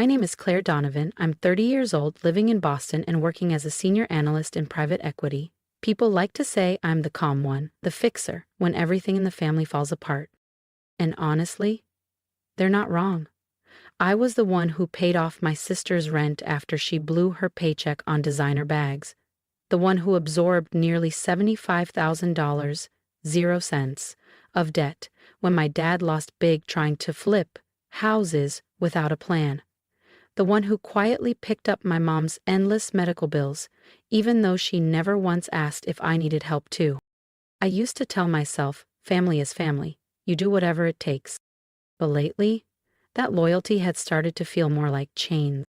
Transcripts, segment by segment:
My name is Claire Donovan. I'm 30 years old, living in Boston and working as a senior analyst in private equity. People like to say I'm the calm one, the fixer, when everything in the family falls apart. And honestly, they're not wrong. I was the one who paid off my sister's rent after she blew her paycheck on designer bags. The one who absorbed nearly $75,000, 0 cents, of debt when my dad lost big trying to flip houses without a plan. The one who quietly picked up my mom's endless medical bills, even though she never once asked if I needed help too. I used to tell myself, family is family, you do whatever it takes. But lately, that loyalty had started to feel more like chains.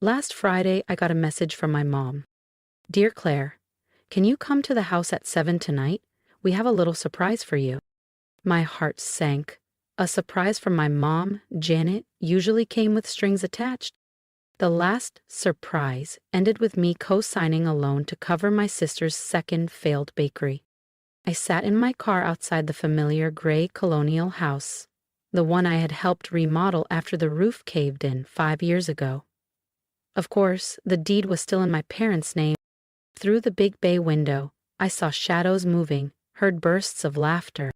Last Friday, I got a message from my mom. Dear Claire, can you come to the house at 7 tonight? We have a little surprise for you. My heart sank. A surprise from my mom, Janet, usually came with strings attached. The last surprise ended with me co-signing a loan to cover my sister's second failed bakery. I sat in my car outside the familiar gray colonial house, the one I had helped remodel after the roof caved in 5 years ago. Of course, the deed was still in my parents' name. Through the big bay window, I saw shadows moving, heard bursts of laughter.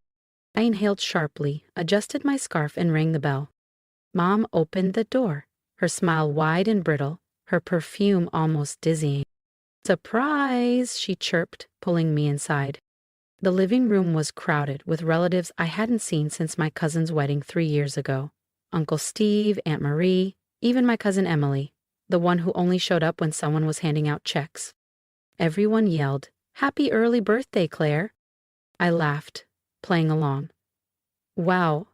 I inhaled sharply, adjusted my scarf, and rang the bell. Mom opened the door, her smile wide and brittle, her perfume almost dizzying. Surprise, she chirped, pulling me inside. The living room was crowded with relatives I hadn't seen since my cousin's wedding 3 years ago. Uncle Steve, Aunt Marie, even my cousin Emily, the one who only showed up when someone was handing out checks. Everyone yelled, "Happy early birthday, Claire!" I laughed, playing along. Wow,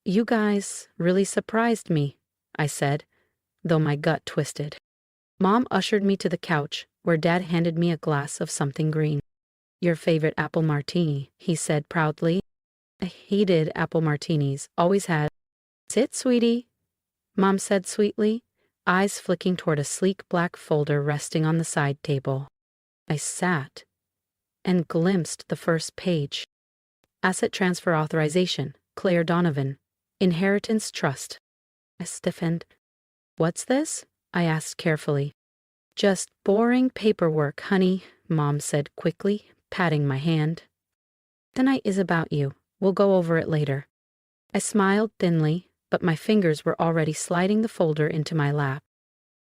you guys really surprised me, I said, though my gut twisted. Mom ushered me to the couch, where Dad handed me a glass of something green. Your favorite apple martini, he said proudly. I hated apple martinis, always had. Sit, sweetie, Mom said sweetly, eyes flicking toward a sleek black folder resting on the side table. I sat and glimpsed the first page. Asset transfer authorization, Claire Donovan. Inheritance trust. I stiffened. What's this? I asked carefully. Just boring paperwork, honey, Mom said quickly, patting my hand. Tonight is about you. We'll go over it later. I smiled thinly, but my fingers were already sliding the folder into my lap.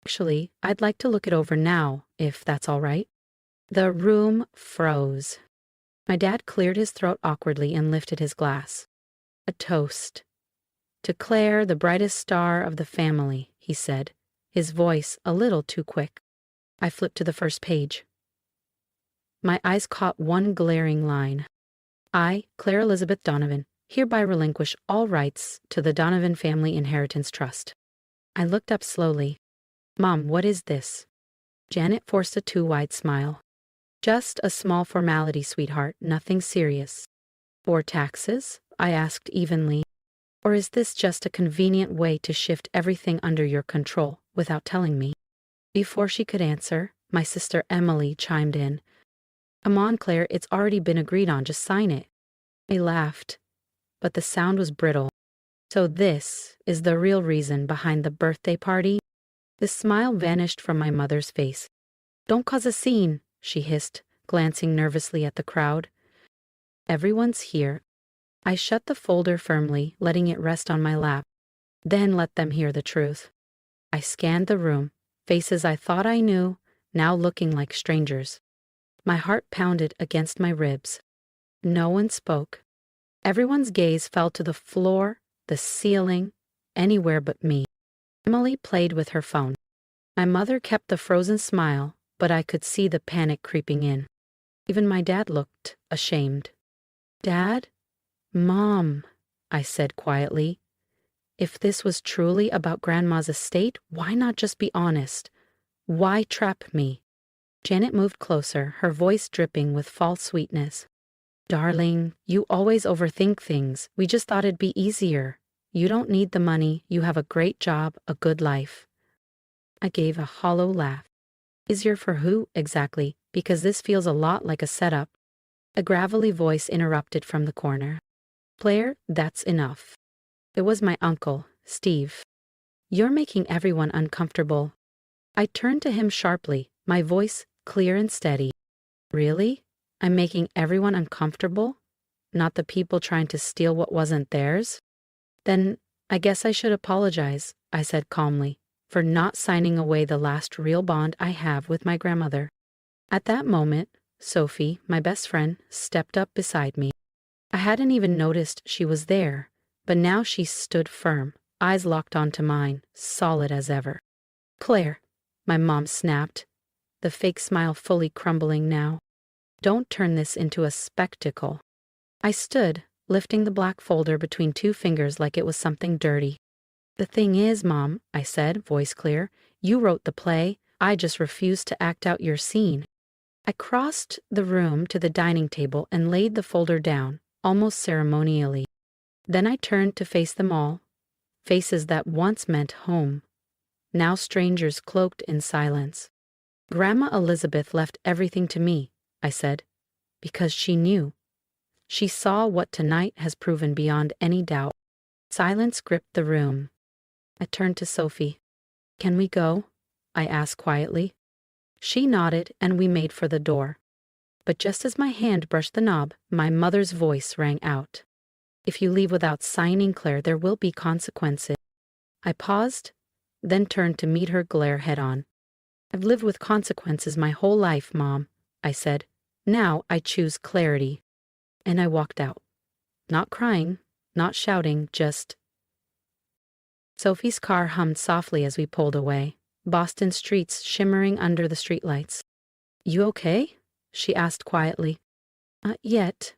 Actually, I'd like to look it over now, if that's all right. The room froze. My dad cleared his throat awkwardly and lifted his glass. A toast. To Claire, the brightest star of the family, he said, his voice a little too quick. I flipped to the first page. My eyes caught one glaring line. I, Claire Elizabeth Donovan, hereby relinquish all rights to the Donovan Family Inheritance Trust. I looked up slowly. Mom, what is this? Janet forced a too-wide smile. Just a small formality, sweetheart, nothing serious. For taxes? I asked evenly. Or is this just a convenient way to shift everything under your control without telling me? Before she could answer, my sister Emily chimed in. Come on, Claire, it's already been agreed on, just sign it. I laughed, but the sound was brittle. So this is the real reason behind the birthday party? The smile vanished from my mother's face. Don't cause a scene, she hissed, glancing nervously at the crowd. Everyone's here. I shut the folder firmly, letting it rest on my lap, then let them hear the truth. I scanned the room, faces I thought I knew, now looking like strangers. My heart pounded against my ribs. No one spoke. Everyone's gaze fell to the floor, the ceiling, anywhere but me. Emily played with her phone. My mother kept the frozen smile, but I could see the panic creeping in. Even my dad looked ashamed. Dad? Mom, I said quietly. If this was truly about Grandma's estate, why not just be honest? Why trap me? Janet moved closer, her voice dripping with false sweetness. Darling, you always overthink things. We just thought it'd be easier. You don't need the money. You have a great job, a good life. I gave a hollow laugh. Easier for who, exactly? Because this feels a lot like a setup. A gravelly voice interrupted from the corner. Claire, that's enough. It was my uncle, Steve. You're making everyone uncomfortable. I turned to him sharply, my voice clear and steady. Really? I'm making everyone uncomfortable? Not the people trying to steal what wasn't theirs? Then I guess I should apologize, I said calmly, for not signing away the last real bond I have with my grandmother. At that moment, Sophie, my best friend, stepped up beside me. I hadn't even noticed she was there, but now she stood firm, eyes locked onto mine, solid as ever. Claire, my mom snapped, the fake smile fully crumbling now. Don't turn this into a spectacle. I stood, lifting the black folder between two fingers like it was something dirty. The thing is, Mom, I said, voice clear, you wrote the play, I just refused to act out your scene. I crossed the room to the dining table and laid the folder down, almost ceremonially. Then I turned to face them all, faces that once meant home, now strangers cloaked in silence. Grandma Elizabeth left everything to me, I said, because she knew. She saw what tonight has proven beyond any doubt. Silence gripped the room. I turned to Sophie. Can we go? I asked quietly. She nodded and we made for the door. But just as my hand brushed the knob, my mother's voice rang out. If you leave without signing, Claire, there will be consequences. I paused, then turned to meet her glare head-on. I've lived with consequences my whole life, Mom, I said. Now I choose clarity. And I walked out. Not crying, not shouting, just... Sophie's car hummed softly as we pulled away, Boston streets shimmering under the streetlights. You okay? She asked quietly. Not yet,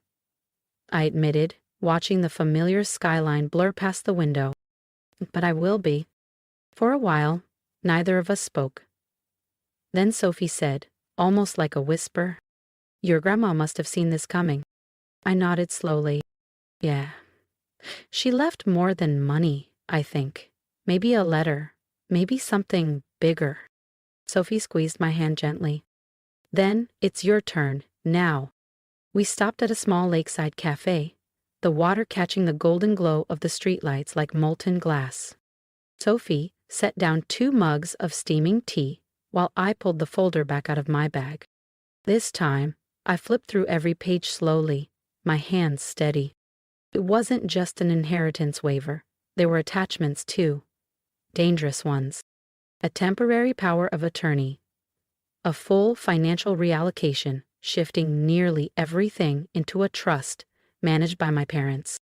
I admitted, watching the familiar skyline blur past the window. But I will be. For a while, neither of us spoke. Then Sophie said, almost like a whisper, Your grandma must have seen this coming. I nodded slowly. Yeah. She left more than money, I think. Maybe a letter. Maybe something bigger. Sophie squeezed my hand gently. Then, it's your turn, now. We stopped at a small lakeside cafe, the water catching the golden glow of the streetlights like molten glass. Sophie set down 2 mugs of steaming tea, while I pulled the folder back out of my bag. This time, I flipped through every page slowly, my hands steady. It wasn't just an inheritance waiver. There were attachments too. Dangerous ones. A temporary power of attorney. A full financial reallocation, shifting nearly everything into a trust managed by my parents.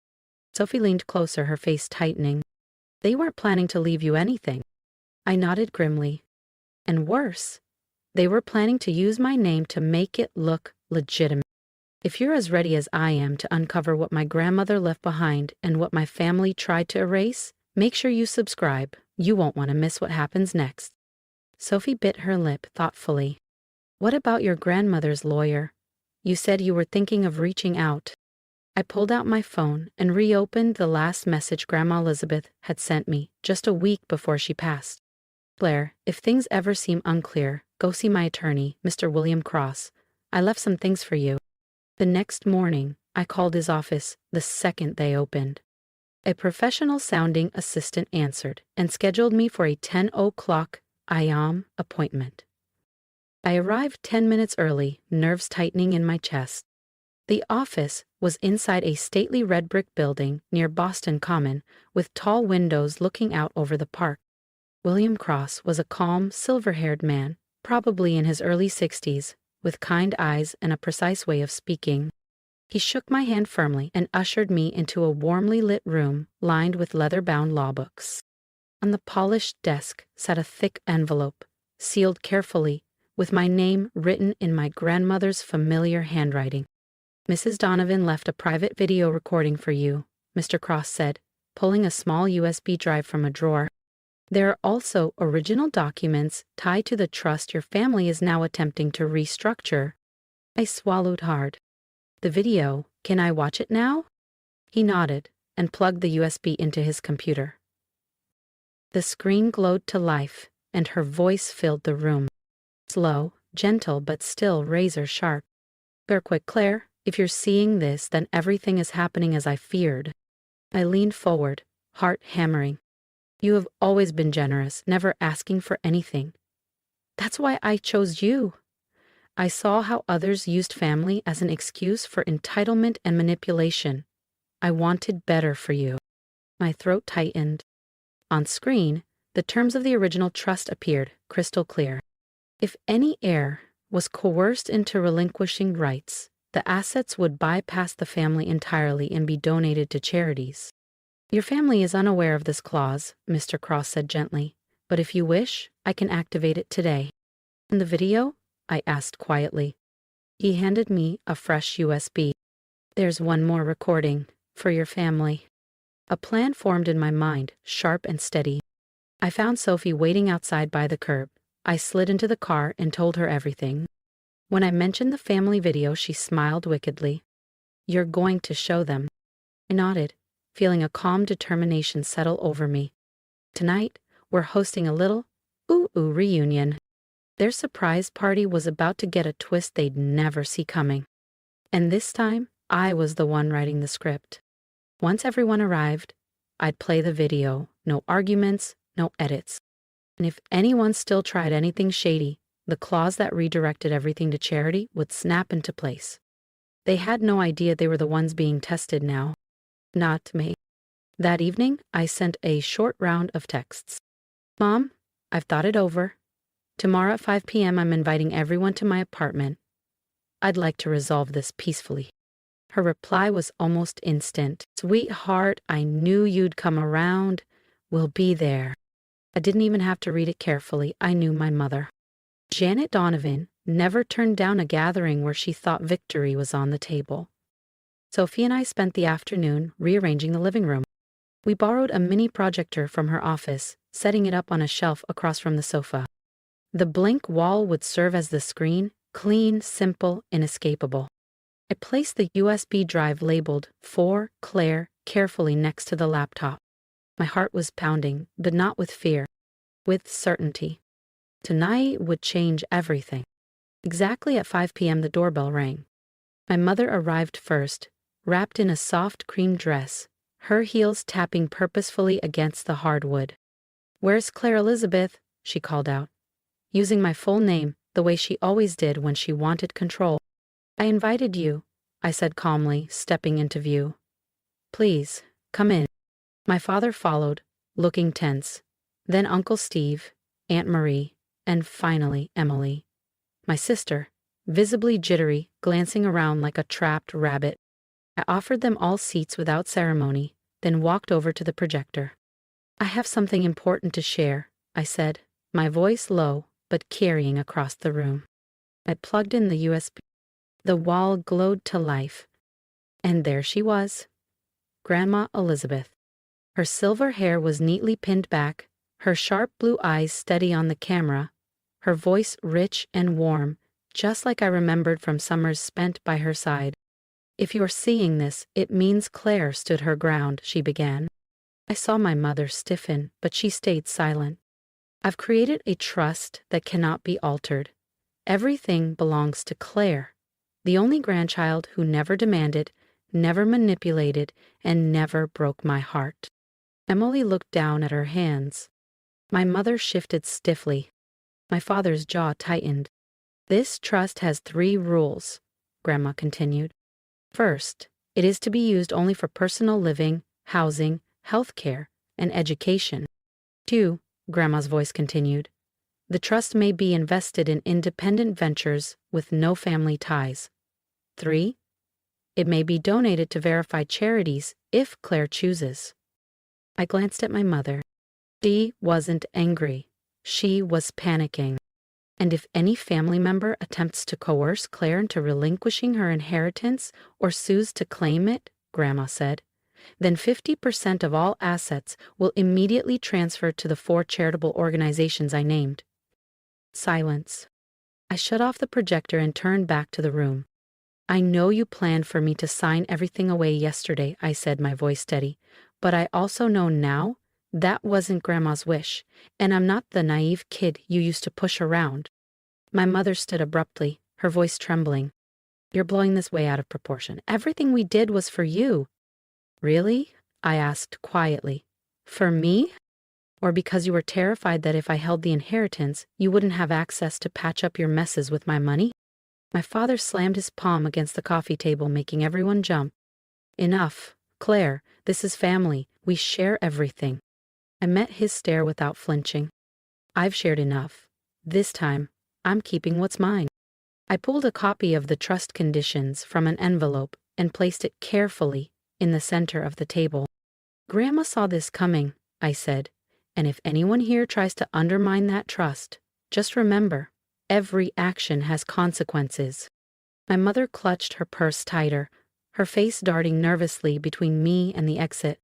Sophie leaned closer, her face tightening. They weren't planning to leave you anything. I nodded grimly. And worse, they were planning to use my name to make it look legitimate. If you're as ready as I am to uncover what my grandmother left behind and what my family tried to erase, make sure you subscribe. You won't want to miss what happens next. Sophie bit her lip thoughtfully. What about your grandmother's lawyer? You said you were thinking of reaching out. I pulled out my phone and reopened the last message Grandma Elizabeth had sent me just a week before she passed. Claire, if things ever seem unclear, go see my attorney, Mr. William Cross. I left some things for you. The next morning, I called his office the second they opened. A professional-sounding assistant answered and scheduled me for a 10 o'clock IAM appointment. I arrived 10 minutes early, nerves tightening in my chest. The office was inside a stately red brick building near Boston Common with tall windows looking out over the park. William Cross was a calm, silver-haired man, probably in his early 60s, with kind eyes and a precise way of speaking. He shook my hand firmly and ushered me into a warmly lit room lined with leather-bound law books. On the polished desk sat a thick envelope, sealed carefully, with my name written in my grandmother's familiar handwriting. Mrs. Donovan left a private video recording for you, Mr. Cross said, pulling a small USB drive from a drawer. There are also original documents tied to the trust your family is now attempting to restructure. I swallowed hard. The video, can I watch it now? He nodded and plugged the USB into his computer. The screen glowed to life, and her voice filled the room. Slow, gentle, but still razor-sharp. You're quick, Claire. If you're seeing this, then everything is happening as I feared. I leaned forward, heart hammering. You have always been generous, never asking for anything. That's why I chose you. I saw how others used family as an excuse for entitlement and manipulation. I wanted better for you. My throat tightened. On screen, the terms of the original trust appeared, crystal clear. If any heir was coerced into relinquishing rights, the assets would bypass the family entirely and be donated to charities. Your family is unaware of this clause, Mr. Cross said gently, but if you wish, I can activate it today. In the video? I asked quietly. He handed me a fresh USB. There's one more recording, for your family. A plan formed in my mind, sharp and steady. I found Sophie waiting outside by the curb. I slid into the car and told her everything. When I mentioned the family video, she smiled wickedly. You're going to show them. I nodded, feeling a calm determination settle over me. Tonight, we're hosting a little ooh-ooh reunion. Their surprise party was about to get a twist they'd never see coming. And this time, I was the one writing the script. Once everyone arrived, I'd play the video. No arguments, no edits. And if anyone still tried anything shady, the clause that redirected everything to charity would snap into place. They had no idea they were the ones being tested now. Not me. That evening, I sent a short round of texts. Mom, I've thought it over. Tomorrow at 5 p.m. I'm inviting everyone to my apartment. I'd like to resolve this peacefully. Her reply was almost instant. Sweetheart, I knew you'd come around. We'll be there. I didn't even have to read it carefully. I knew my mother. Janet Donovan never turned down a gathering where she thought victory was on the table. Sophie and I spent the afternoon rearranging the living room. We borrowed a mini projector from her office, setting it up on a shelf across from the sofa. The blank wall would serve as the screen, clean, simple, inescapable. I placed the USB drive labeled For Claire carefully next to the laptop. My heart was pounding, but not with fear, with certainty. Tonight would change everything. Exactly at 5 p.m. the doorbell rang. My mother arrived first, wrapped in a soft cream dress, her heels tapping purposefully against the hardwood. Where's Claire Elizabeth? She called out, using my full name the way she always did when she wanted control. I invited you, I said calmly, stepping into view. Please, come in. My father followed, looking tense, then Uncle Steve, Aunt Marie, and finally Emily. My sister, visibly jittery, glancing around like a trapped rabbit. I offered them all seats without ceremony, then walked over to the projector. I have something important to share, I said, my voice low but carrying across the room. I plugged in the USB. The wall glowed to life. And there she was, Grandma Elizabeth. Her silver hair was neatly pinned back, her sharp blue eyes steady on the camera, her voice rich and warm, just like I remembered from summers spent by her side. If you're seeing this, it means Claire stood her ground, she began. I saw my mother stiffen, but she stayed silent. I've created a trust that cannot be altered. Everything belongs to Claire, the only grandchild who never demanded, never manipulated, and never broke my heart. Emily looked down at her hands. My mother shifted stiffly. My father's jaw tightened. This trust has 3 rules, Grandma continued. First, it is to be used only for personal living, housing, health care, and education. 2, Grandma's voice continued. The trust may be invested in independent ventures with no family ties. 3, it may be donated to verified charities if Claire chooses. I glanced at my mother. She wasn't angry. She was panicking. And if any family member attempts to coerce Claire into relinquishing her inheritance or sues to claim it, Grandma said, then 50% of all assets will immediately transfer to the 4 charitable organizations I named. Silence. I shut off the projector and turned back to the room. I know you planned for me to sign everything away yesterday, I said, my voice steady, but I also know now that wasn't Grandma's wish, and I'm not the naive kid you used to push around. My mother stood abruptly, her voice trembling. You're blowing this way out of proportion. Everything we did was for you. Really? I asked quietly. For me? Or because you were terrified that if I held the inheritance, you wouldn't have access to patch up your messes with my money? My father slammed his palm against the coffee table, making everyone jump. Enough, Claire, this is family. We share everything. I met his stare without flinching. I've shared enough. This time, I'm keeping what's mine. I pulled a copy of the trust conditions from an envelope and placed it carefully in the center of the table. Grandma saw this coming, I said, and if anyone here tries to undermine that trust, just remember, every action has consequences. My mother clutched her purse tighter, her face darting nervously between me and the exit.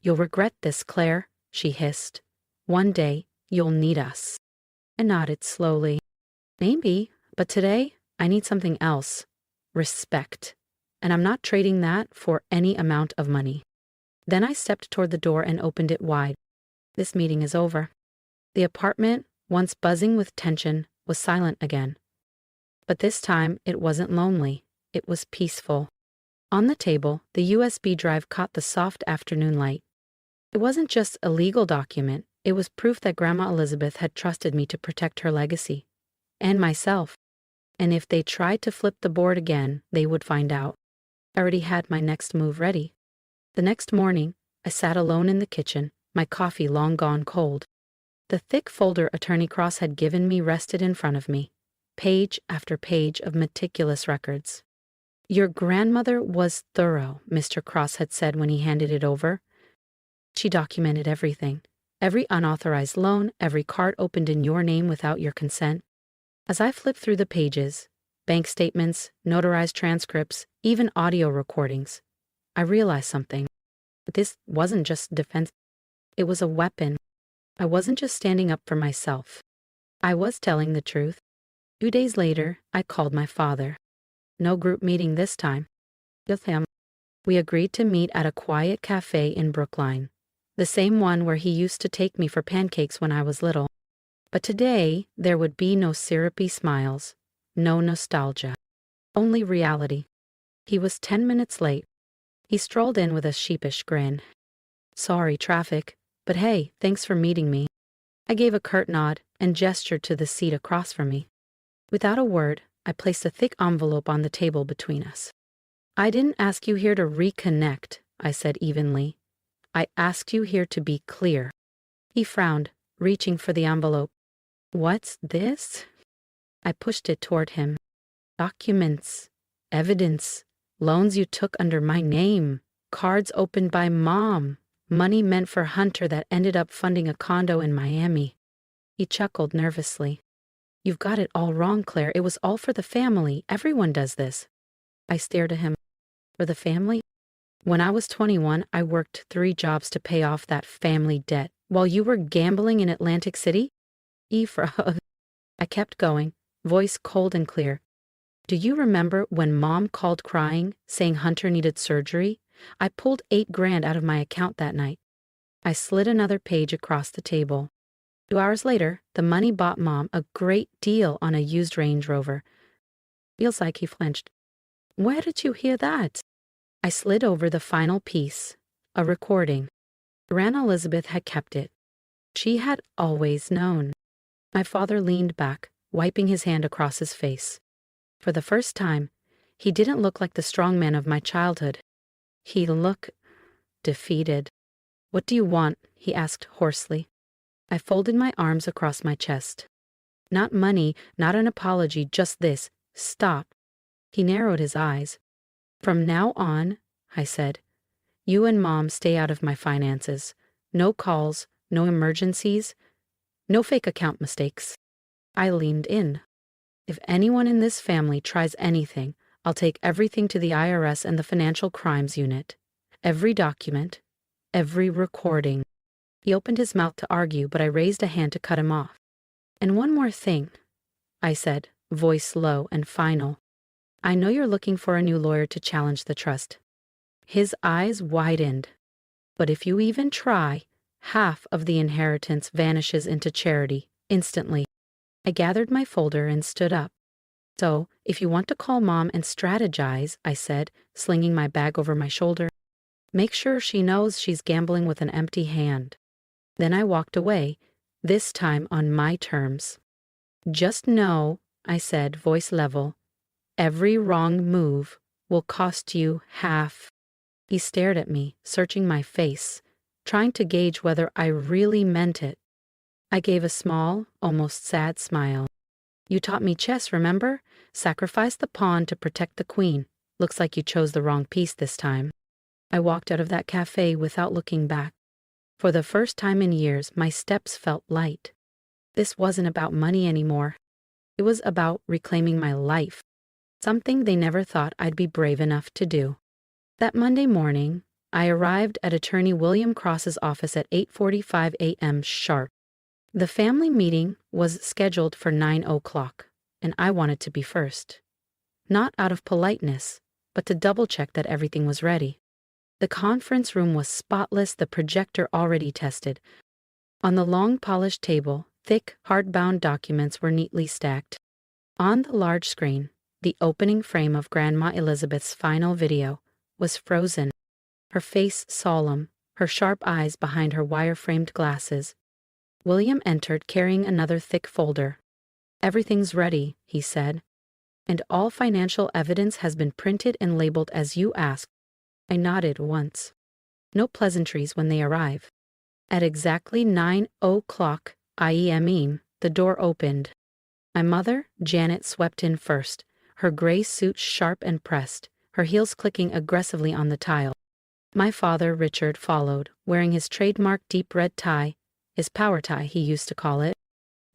You'll regret this, Claire, she hissed. One day, you'll need us. I nodded slowly. Maybe, but today, I need something else. Respect. And I'm not trading that for any amount of money. Then I stepped toward the door and opened it wide. This meeting is over. The apartment, once buzzing with tension, was silent again. But this time, it wasn't lonely. It was peaceful. On the table, the USB drive caught the soft afternoon light. It wasn't just a legal document. It was proof that Grandma Elizabeth had trusted me to protect her legacy. And myself. And if they tried to flip the board again, they would find out. I already had my next move ready. The next morning, I sat alone in the kitchen, my coffee long gone cold. The thick folder Attorney Cross had given me rested in front of me, page after page of meticulous records. Your grandmother was thorough, Mr. Cross had said when he handed it over. She documented everything, every unauthorized loan, every card opened in your name without your consent. As I flipped through the pages, bank statements, notarized transcripts, even audio recordings, I realized something. This wasn't just defense. It was a weapon. I wasn't just standing up for myself. I was telling the truth. 2 days later, I called my father. No group meeting this time. With him. We agreed to meet at a quiet cafe in Brookline, the same one where he used to take me for pancakes when I was little. But today, there would be no syrupy smiles, no nostalgia, only reality. He was 10 minutes late. He strolled in with a sheepish grin. Sorry, traffic, but hey, thanks for meeting me. I gave a curt nod and gestured to the seat across from me. Without a word, I placed a thick envelope on the table between us. I didn't ask you here to reconnect, I said evenly. I asked you here to be clear. He frowned, reaching for the envelope. What's this? I pushed it toward him. Documents, evidence, loans you took under my name, cards opened by Mom, money meant for Hunter that ended up funding a condo in Miami. He chuckled nervously. You've got it all wrong, Claire. It was all for the family. Everyone does this. I stared at him. For the family? When I was 21, I worked 3 jobs to pay off that family debt while you were gambling in Atlantic City? Efra. I kept going, voice cold and clear. Do you remember when Mom called crying, saying Hunter needed surgery? I pulled $8,000 out of my account that night. I slid another page across the table. 2 hours later, the money bought Mom a great deal on a used Range Rover. Feels like he flinched. Where did you hear that? I slid over the final piece, a recording. Grandma Elizabeth had kept it. She had always known. My father leaned back, wiping his hand across his face. For the first time, he didn't look like the strong man of my childhood. He looked defeated. What do you want? He asked hoarsely. I folded my arms across my chest. Not money, not an apology, just this. Stop. He narrowed his eyes. From now on, I said, you and Mom stay out of my finances. No calls, no emergencies, no fake account mistakes. I leaned in. If anyone in this family tries anything, I'll take everything to the IRS and the Financial Crimes Unit. Every document, every recording. He opened his mouth to argue, but I raised a hand to cut him off. And one more thing, I said, voice low and final. I know you're looking for a new lawyer to challenge the trust. His eyes widened. But if you even try, half of the inheritance vanishes into charity, instantly. I gathered my folder and stood up. So, if you want to call Mom and strategize, I said, slinging my bag over my shoulder, make sure she knows she's gambling with an empty hand. Then I walked away, this time on my terms. Just know, I said, voice level, every wrong move will cost you half. He stared at me, searching my face, trying to gauge whether I really meant it. I gave a small, almost sad smile. You taught me chess, remember? Sacrifice the pawn to protect the queen. Looks like you chose the wrong piece this time. I walked out of that cafe without looking back. For the first time in years, my steps felt light. This wasn't about money anymore. It was about reclaiming my life, something they never thought I'd be brave enough to do. That Monday morning, I arrived at attorney William Cross's office at 8:45 a.m. sharp. The family meeting was scheduled for 9 o'clock, and I wanted to be first. Not out of politeness, but to double-check that everything was ready. The conference room was spotless, the projector already tested. On the long polished table, thick, hardbound documents were neatly stacked. On the large screen, the opening frame of Grandma Elizabeth's final video was frozen, her face solemn, her sharp eyes behind her wire-framed glasses. William entered carrying another thick folder. Everything's ready, he said, and all financial evidence has been printed and labeled as you asked. I nodded once. No pleasantries when they arrive. At exactly 9 o'clock IEM, the door opened. My mother, Janet, swept in first, her gray suit sharp and pressed, her heels clicking aggressively on the tile. My father, Richard, followed, wearing his trademark deep red tie, his power tie he used to call it.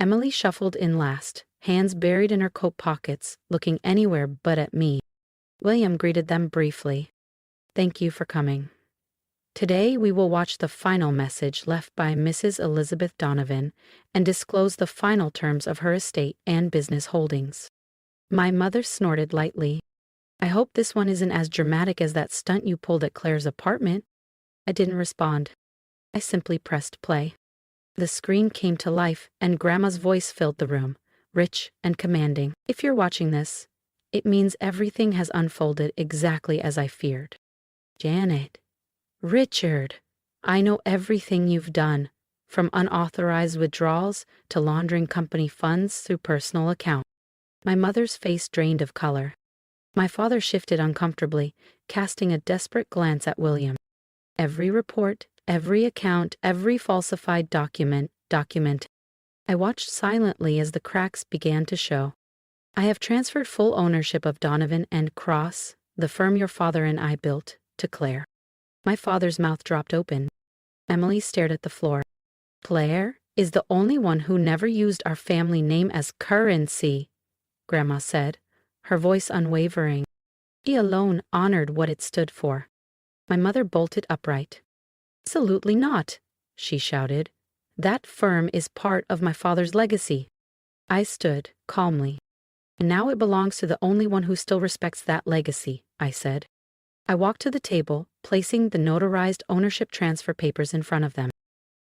Emily shuffled in last, hands buried in her coat pockets, looking anywhere but at me. William greeted them briefly. Thank you for coming. Today we will watch the final message left by Mrs. Elizabeth Donovan and disclose the final terms of her estate and business holdings. My mother snorted lightly. I hope this one isn't as dramatic as that stunt you pulled at Claire's apartment. I didn't respond. I simply pressed play. The screen came to life and Grandma's voice filled the room, rich and commanding. If you're watching this, it means everything has unfolded exactly as I feared. Janet. Richard. I know everything you've done, from unauthorized withdrawals to laundering company funds through personal account. My mother's face drained of color. My father shifted uncomfortably, casting a desperate glance at William. Every report, every account, every falsified document. I watched silently as the cracks began to show. I have transferred full ownership of Donovan and Cross, the firm your father and I built, to Claire. My father's mouth dropped open. Emily stared at the floor. Claire is the only one who never used our family name as currency, Grandma said, her voice unwavering. He alone honored what it stood for. My mother bolted upright. Absolutely not, she shouted. That firm is part of my father's legacy. I stood, calmly. And now it belongs to the only one who still respects that legacy, I said. I walked to the table, placing the notarized ownership transfer papers in front of them.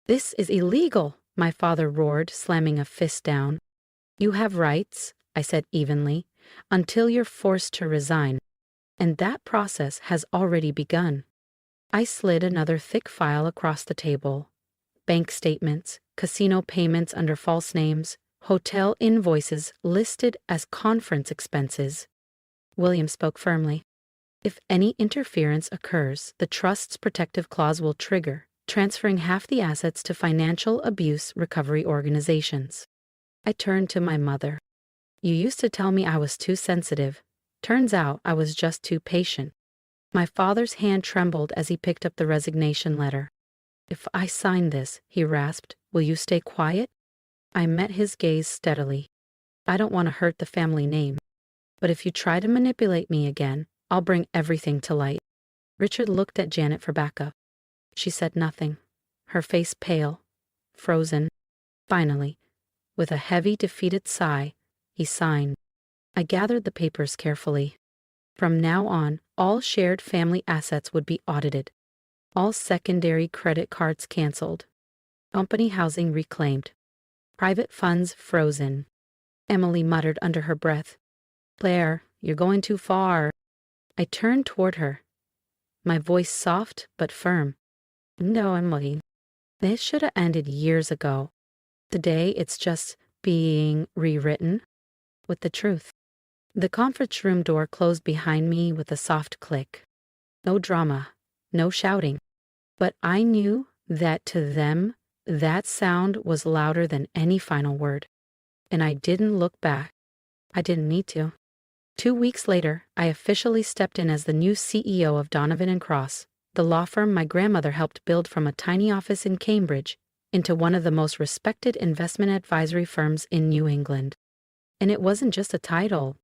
This is illegal, my father roared, slamming a fist down. You have rights, I said evenly, until you're forced to resign. And that process has already begun. I slid another thick file across the table. Bank statements, casino payments under false names, hotel invoices listed as conference expenses. William spoke firmly. If any interference occurs, the trust's protective clause will trigger, transferring half the assets to financial abuse recovery organizations. I turned to my mother. You used to tell me I was too sensitive. Turns out I was just too patient. My father's hand trembled as he picked up the resignation letter. If I sign this, he rasped, will you stay quiet? I met his gaze steadily. I don't want to hurt the family name. But if you try to manipulate me again, I'll bring everything to light. Richard looked at Janet for backup. She said nothing, her face pale, frozen. Finally, with a heavy, defeated sigh, he signed. I gathered the papers carefully. From now on, all shared family assets would be audited. All secondary credit cards canceled. Company housing reclaimed. Private funds frozen. Emily muttered under her breath. Claire, you're going too far. I turned toward her, my voice soft but firm. No, Emily. This should have ended years ago. Today, it's just being rewritten with the truth. The conference room door closed behind me with a soft click. No drama, no shouting. But I knew that to them, that sound was louder than any final word. And I didn't look back. I didn't need to. 2 weeks later, I officially stepped in as the new CEO of Donovan and Cross, the law firm my grandmother helped build from a tiny office in Cambridge into one of the most respected investment advisory firms in New England. And it wasn't just a title.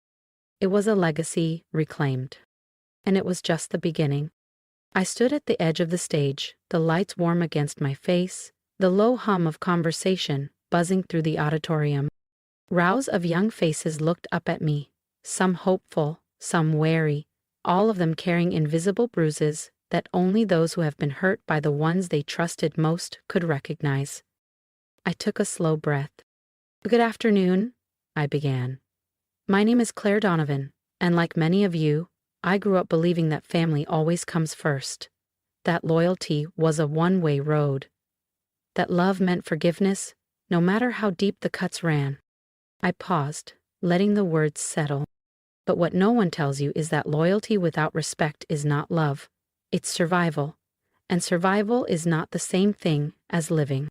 It was a legacy reclaimed. And it was just the beginning. I stood at the edge of the stage, the lights warm against my face, the low hum of conversation buzzing through the auditorium. Rows of young faces looked up at me, some hopeful, some wary, all of them carrying invisible bruises that only those who have been hurt by the ones they trusted most could recognize. I took a slow breath. "Good afternoon," I began. "My name is Claire Donovan, and like many of you, I grew up believing that family always comes first, that loyalty was a one-way road, that love meant forgiveness, no matter how deep the cuts ran." I paused, letting the words settle. But what no one tells you is that loyalty without respect is not love. It's survival. And survival is not the same thing as living.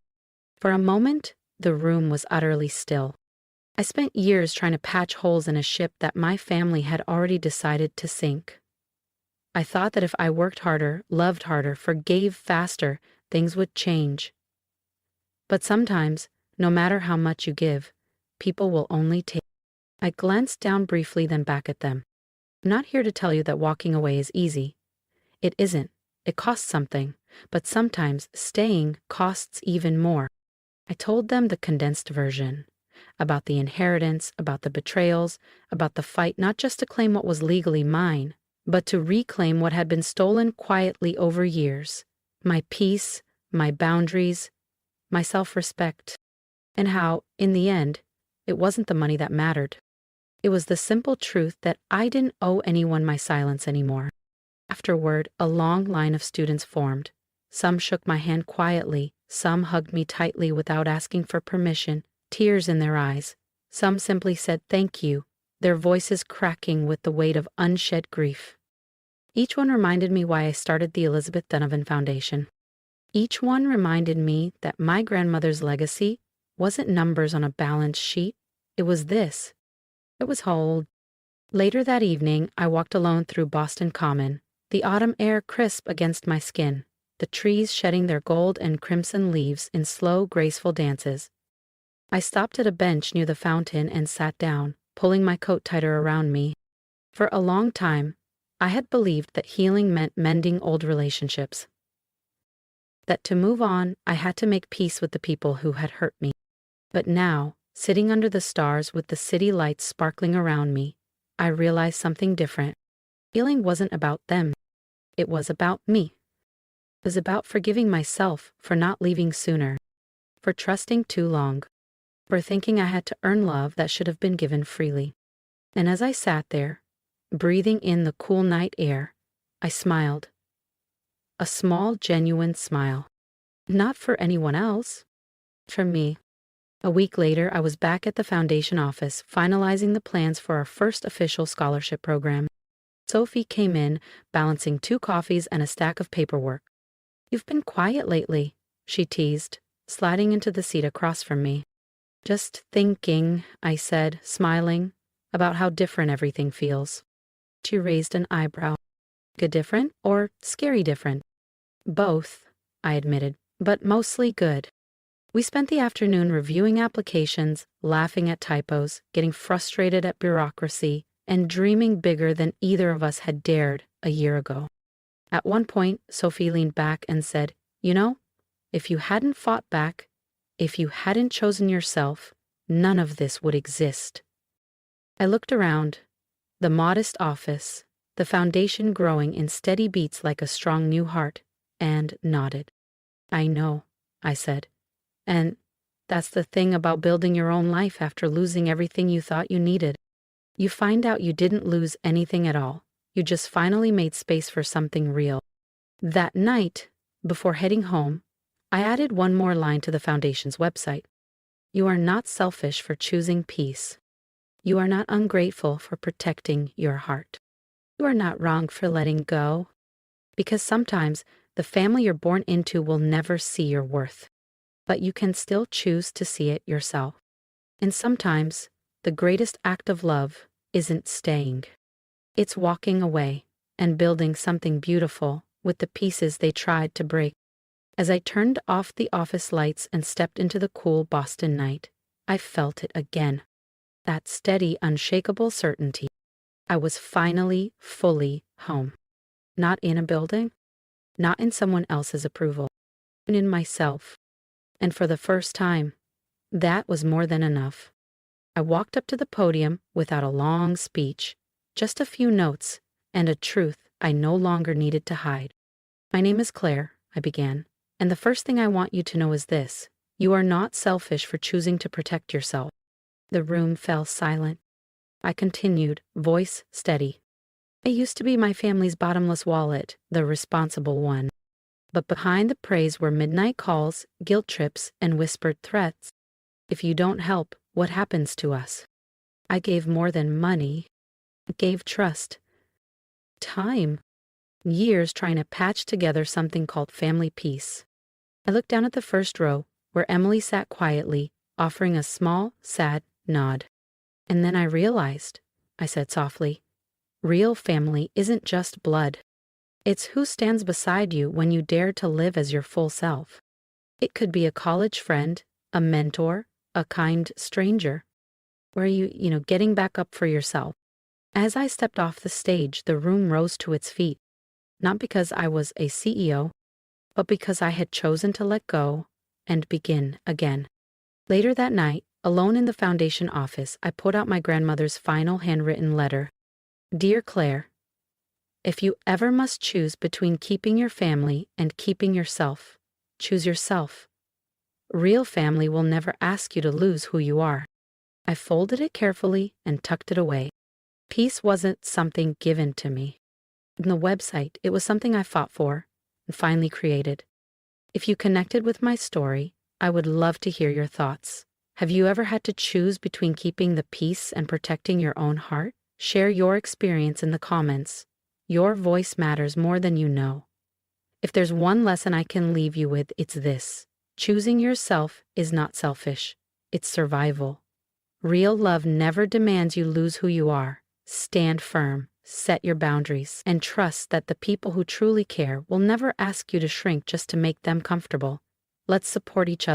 For a moment, the room was utterly still. I spent years trying to patch holes in a ship that my family had already decided to sink. I thought that if I worked harder, loved harder, forgave faster, things would change. But sometimes, no matter how much you give, people will only take. I glanced down briefly, then back at them. I'm not here to tell you that walking away is easy. It isn't. It costs something, but sometimes staying costs even more. I told them the condensed version, about the inheritance, about the betrayals, about the fight not just to claim what was legally mine, but to reclaim what had been stolen quietly over years. My peace, my boundaries, my self-respect. And how, in the end, it wasn't the money that mattered. It was the simple truth that I didn't owe anyone my silence anymore. Afterward, a long line of students formed. Some shook my hand quietly, some hugged me tightly without asking for permission, tears in their eyes. Some simply said thank you, their voices cracking with the weight of unshed grief. Each one reminded me why I started the Elizabeth Donovan Foundation. Each one reminded me that my grandmother's legacy wasn't numbers on a balance sheet. It was this. It was hold. Later that evening, I walked alone through Boston Common, the autumn air crisp against my skin, the trees shedding their gold and crimson leaves in slow, graceful dances. I stopped at a bench near the fountain and sat down, pulling my coat tighter around me. For a long time, I had believed that healing meant mending old relationships. That to move on, I had to make peace with the people who had hurt me. But now, sitting under the stars with the city lights sparkling around me, I realized something different. Healing wasn't about them. It was about me. It was about forgiving myself for not leaving sooner, for trusting too long, for thinking I had to earn love that should have been given freely. And as I sat there, breathing in the cool night air, I smiled. A small, genuine smile. Not for anyone else. For me. A week later, I was back at the foundation office, finalizing the plans for our first official scholarship program. Sophie came in, balancing 2 coffees and a stack of paperwork. "You've been quiet lately," she teased, sliding into the seat across from me. "Just thinking," I said, smiling, "about how different everything feels." She raised an eyebrow. "Good different or scary different?" "Both," I admitted, "but mostly good." We spent the afternoon reviewing applications, laughing at typos, getting frustrated at bureaucracy, and dreaming bigger than either of us had dared a year ago. At one point, Sophie leaned back and said, "You know, if you hadn't fought back, if you hadn't chosen yourself, none of this would exist." I looked around, the modest office, the foundation growing in steady beats like a strong new heart, and nodded. "I know," I said. "And that's the thing about building your own life after losing everything you thought you needed. You find out you didn't lose anything at all. You just finally made space for something real." That night, before heading home, I added one more line to the foundation's website. You are not selfish for choosing peace. You are not ungrateful for protecting your heart. You are not wrong for letting go. Because sometimes the family you're born into will never see your worth, but you can still choose to see it yourself. And sometimes the greatest act of love isn't staying. It's walking away and building something beautiful with the pieces they tried to break. As I turned off the office lights and stepped into the cool Boston night, I felt it again. That steady, unshakable certainty. I was finally fully home. Not in a building, not in someone else's approval, but in myself. And for the first time, that was more than enough. I walked up to the podium without a long speech, just a few notes and a truth I no longer needed to hide. My name is Claire, I began, and the first thing I want you to know is this: you are not selfish for choosing to protect yourself. The room fell silent. I continued, voice steady. I used to be my family's bottomless wallet, the responsible one. But behind the praise were midnight calls, guilt trips, and whispered threats. If you don't help, what happens to us? I gave more than money. I gave trust. Time. Years trying to patch together something called family peace. I looked down at the first row, where Emily sat quietly, offering a small, sad nod. And then I realized, I said softly, real family isn't just blood. It's who stands beside you when you dare to live as your full self. It could be a college friend, a mentor, a kind stranger. Where you getting back up for yourself. As I stepped off the stage, the room rose to its feet. Not because I was a CEO, but because I had chosen to let go and begin again. Later that night, alone in the foundation office, I pulled out my grandmother's final handwritten letter. Dear Claire, if you ever must choose between keeping your family and keeping yourself, choose yourself. Real family will never ask you to lose who you are. I folded it carefully and tucked it away. Peace wasn't something given to me. In the website, it was something I fought for and finally created. If you connected with my story, I would love to hear your thoughts. Have you ever had to choose between keeping the peace and protecting your own heart? Share your experience in the comments. Your voice matters more than you know. If there's one lesson I can leave you with, it's this. Choosing yourself is not selfish. It's survival. Real love never demands you lose who you are. Stand firm, set your boundaries, and trust that the people who truly care will never ask you to shrink just to make them comfortable. Let's support each other.